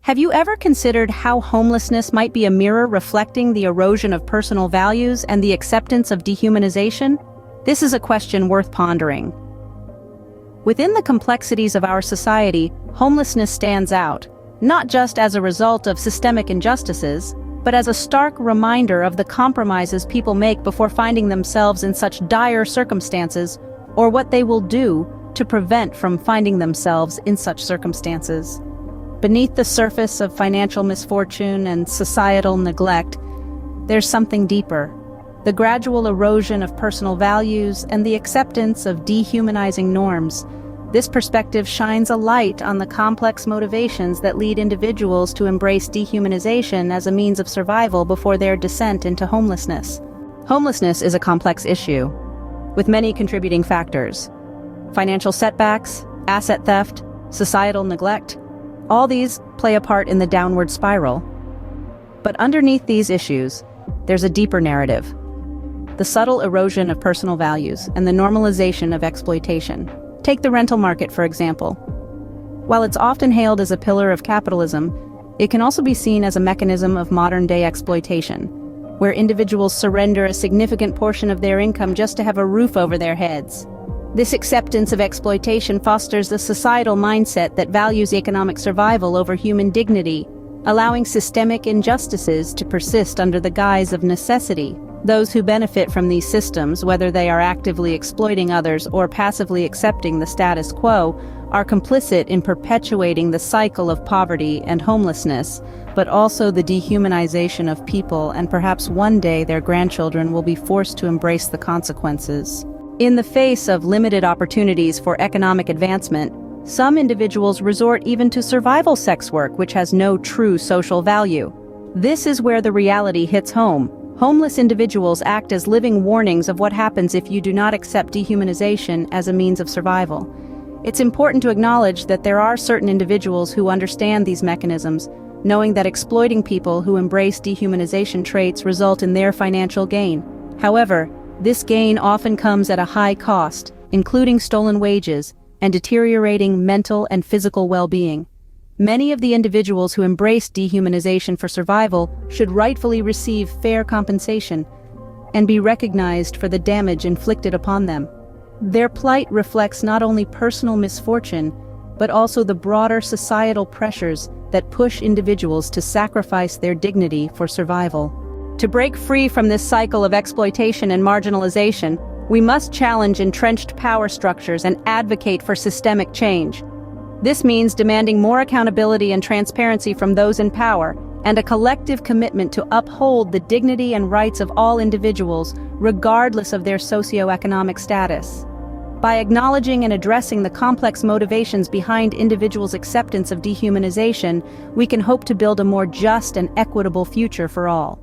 Have you ever considered how homelessness might be a mirror reflecting the erosion of personal values and the acceptance of dehumanization? This is a question worth pondering. Within the complexities of our society, homelessness stands out, not just as a result of systemic injustices, but as a stark reminder of the compromises people make before finding themselves in such dire circumstances, or what they will do to prevent from finding themselves in such circumstances. Beneath the surface of financial misfortune and societal neglect, there's something deeper: the gradual erosion of personal values and the acceptance of dehumanizing norms. This perspective shines a light on the complex motivations that lead individuals to embrace dehumanization as a means of survival before their descent into homelessness. Homelessness is a complex issue, with many contributing factors. Financial setbacks, asset theft, societal neglect, all these play a part in the downward spiral. But underneath these issues, there's a deeper narrative: the subtle erosion of personal values and the normalization of exploitation. Take the rental market, for example. While it's often hailed as a pillar of capitalism, it can also be seen as a mechanism of modern-day exploitation, where individuals surrender a significant portion of their income just to have a roof over their heads. This acceptance of exploitation fosters a societal mindset that values economic survival over human dignity, allowing systemic injustices to persist under the guise of necessity. Those who benefit from these systems, whether they are actively exploiting others or passively accepting the status quo, are complicit in perpetuating the cycle of poverty and homelessness, but also the dehumanization of people, and perhaps one day their grandchildren will be forced to embrace the consequences. In the face of limited opportunities for economic advancement, some individuals resort even to survival sex work, which has no true social value. This is where the reality hits home. Homeless individuals act as living warnings of what happens if you do not accept dehumanization as a means of survival. It's important to acknowledge that there are certain individuals who understand these mechanisms, knowing that exploiting people who embrace dehumanization traits result in their financial gain. However, this gain often comes at a high cost, including stolen wages and deteriorating mental and physical well-being. Many of the individuals who embrace dehumanization for survival should rightfully receive fair compensation and be recognized for the damage inflicted upon them. Their plight reflects not only personal misfortune, but also the broader societal pressures that push individuals to sacrifice their dignity for survival. To break free from this cycle of exploitation and marginalization, we must challenge entrenched power structures and advocate for systemic change. This means demanding more accountability and transparency from those in power, and a collective commitment to uphold the dignity and rights of all individuals, regardless of their socioeconomic status. By acknowledging and addressing the complex motivations behind individuals' acceptance of dehumanization, we can hope to build a more just and equitable future for all.